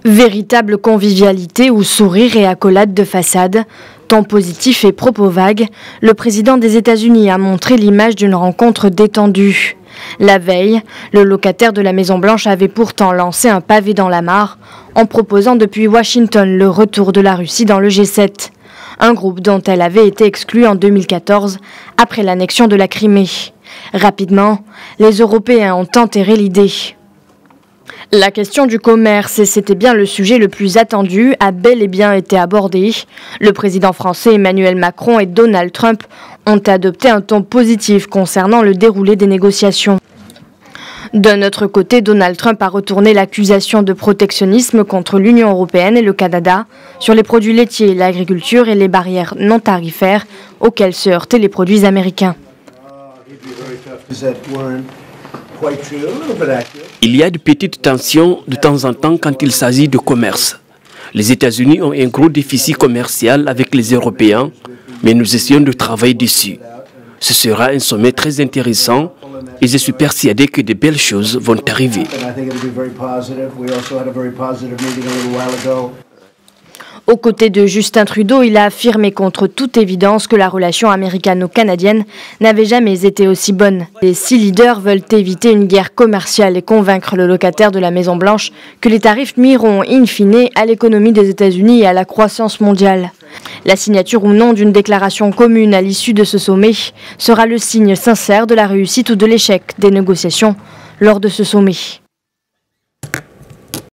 Véritable convivialité ou sourire et accolade de façade, ton positif et propos vagues, le président des États-Unis a montré l'image d'une rencontre détendue. La veille, le locataire de la Maison-Blanche avait pourtant lancé un pavé dans la mare en proposant depuis Washington le retour de la Russie dans le G7, un groupe dont elle avait été exclue en 2014 après l'annexion de la Crimée. Rapidement, les Européens ont enterré l'idée. La question du commerce, et c'était bien le sujet le plus attendu, a bel et bien été abordée. Le président français Emmanuel Macron et Donald Trump ont adopté un ton positif concernant le déroulé des négociations. D'un autre côté, Donald Trump a retourné l'accusation de protectionnisme contre l'Union européenne et le Canada sur les produits laitiers, l'agriculture et les barrières non tarifaires auxquelles se heurtaient les produits américains. Il y a de petites tensions de temps en temps quand il s'agit de commerce. Les États-Unis ont un gros déficit commercial avec les Européens, mais nous essayons de travailler dessus. Ce sera un sommet très intéressant et je suis persuadé que de belles choses vont arriver. Aux côtés de Justin Trudeau, il a affirmé contre toute évidence que la relation américano-canadienne n'avait jamais été aussi bonne. Les 6 leaders veulent éviter une guerre commerciale et convaincre le locataire de la Maison-Blanche que les tarifs nuiront in fine à l'économie des États-Unis et à la croissance mondiale. La signature ou non d'une déclaration commune à l'issue de ce sommet sera le signe sincère de la réussite ou de l'échec des négociations lors de ce sommet.